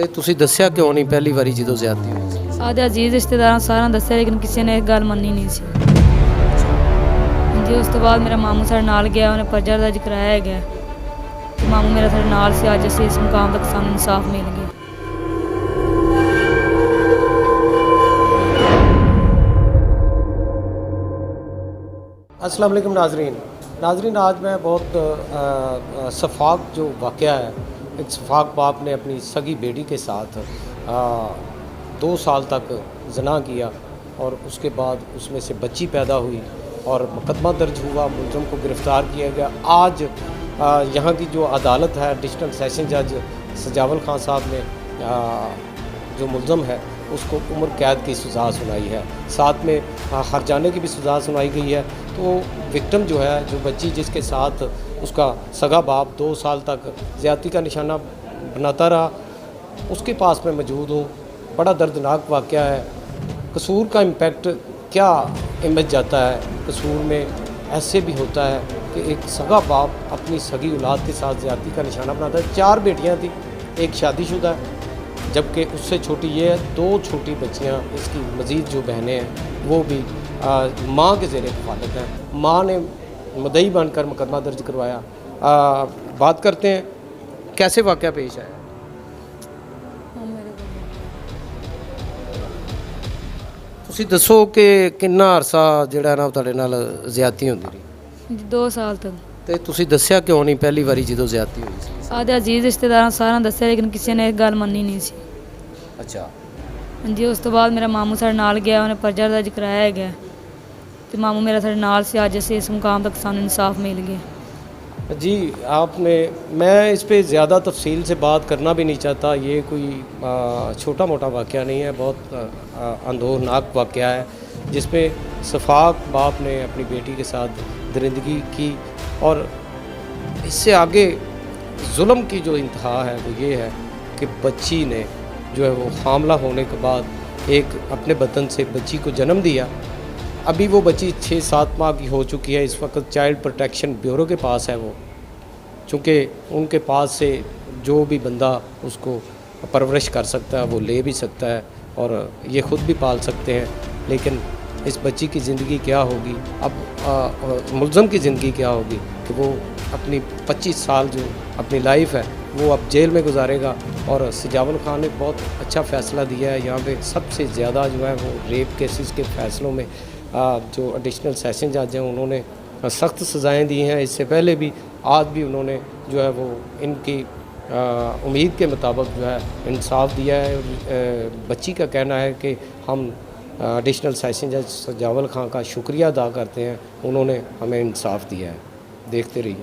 ਤੇ ਤੁਸੀਂ ਦੱਸਿਆ ਕਿਉਂ ਨਹੀਂ ਪਹਿਲੀ ਵਾਰੀ ਜਦੋਂ ਜ਼ਿਆਦਤੀ ਹੋਈ ਸੀ? आधे अजीज रिश्तेदार सारा दस्या लेकिन किसी ने एक गल मन्नी नहीं सी जी। उस तो बाद मेरा मामू साढ़े नाल गया, उन्हें पर्चा दर्ज कराया गया। मामू मेरा साढ़े नाल से अज असीं इस मुकाम तक सानूं इंसाफ मिल गया। अस्सलाम वालेकुम नाजरीन, आज मैं बहुत सफाक जो वाक़या है, एक सफाक बाप ने अपनी सगी बेटी के साथ 2 साल तक जना किया और उसके बाद उसमें से बच्ची पैदा हुई और मुकदमा दर्ज हुआ, मुलज़म को गिरफ़्तार किया गया। आज यहाँ की जो अदालत है, एडिशनल सेशन जज सजावल खान साहब ने जो मुलज़म है उसको उम्र कैद की सज़ा सुनाई है, साथ में हर जाने की भी सज़ा सुनाई गई है। तो विक्टिम जो है, जो बच्ची जिसके साथ उसका सगा बाप 2 साल तक ज़्यादती का निशाना बनाता रहा, उसके पास मैं मौजूद हूँ। बड़ा दर्दनाक वाक़या है। कसूर का इम्पेक्ट क्या इमेज जाता है, कसूर में ऐसे भी होता है कि एक सगा बाप अपनी सगी औलाद के साथ ज़्यादती का निशाना बनाता है। 4 बेटियाँ थी, एक शादीशुदा है, जबकि उससे छोटी ये है। 2 छोटी बच्चियाँ इसकी मज़ीद जो बहनें हैं वो भी माँ के ज़ेरे कफ़ालत हैं। माँ ने मुद्दई बनकर मुकदमा दर्ज करवाया। बात करते हैं कैसे वाक़या पेश आया। ਤੁਸੀਂ ਦੱਸੋ ਕਿ ਕਿੰਨਾ ਅਰਸਾ ਜਿਹੜਾ ਨਾ ਤੁਹਾਡੇ ਨਾਲ ਜ਼ਿਆਦਤੀ ਹੁੰਦੀ ਰਹੀ? 2 साल तक। ਤੇ ਤੁਸੀਂ ਦੱਸਿਆ ਕਿਉਂ ਨਹੀਂ ਪਹਿਲੀ ਵਾਰੀ ਜਦੋਂ ਜ਼ਿਆਦਤੀ ਹੋਈ ਸੀ? आधे अजीज रिश्तेदार सारा दस्या लेकिन किसी ने एक गल मन्नी नहीं सी ਅੱਛਾ जी। उस तो बाद मेरा मामू साढ़े नाल गया, उन्हें पर्चा दर्ज कराया गया। तो मामू मेरा साढ़े नाल से अज असीं इस मुकाम तक सानूं इंसाफ मिल गया। जी, आपने मैं इस पे ज़्यादा तफसील से बात करना भी नहीं चाहता। ये कोई छोटा मोटा वाक़या नहीं है, बहुत अंदोहनाक वाक़या है जिसमें सफाक बाप ने अपनी बेटी के साथ दरिंदगी की। और इससे आगे जुल्म की जो इंतहा है वो ये है कि बच्ची ने जो है वो हामला होने के बाद एक अपने बदन से बच्ची को जन्म दिया। अभी वो बच्ची 6-7 माह की हो चुकी है। इस वक्त चाइल्ड प्रोटेक्शन ब्यूरो के पास है वो, चूँकि उनके पास से जो भी बंदा उसको परवरिश कर सकता है वो ले भी सकता है और ये ख़ुद भी पाल सकते हैं। लेकिन इस बच्ची की ज़िंदगी क्या होगी, अब मुलज़म की ज़िंदगी क्या होगी कि वो अपनी 25 साल जो अपनी लाइफ है वो अब जेल में गुजारेगा। और सजावल खान ने बहुत अच्छा फ़ैसला दिया है। यहाँ पे सबसे ज़्यादा जो है वो रेप केसेस के फ़ैसलों में जो एडिशनल सेशन जज हैं उन्होंने सख्त सज़ाएँ दी हैं। इससे पहले भी आज भी उन्होंने जो है वो इनकी उम्मीद के मुताबिक जो है इंसाफ दिया है। और बच्ची का कहना है कि हम एडिशनल सेशन जज सजावल खान का शुक्रिया अदा करते हैं, उन्होंने हमें इंसाफ दिया है। देखते रहिए।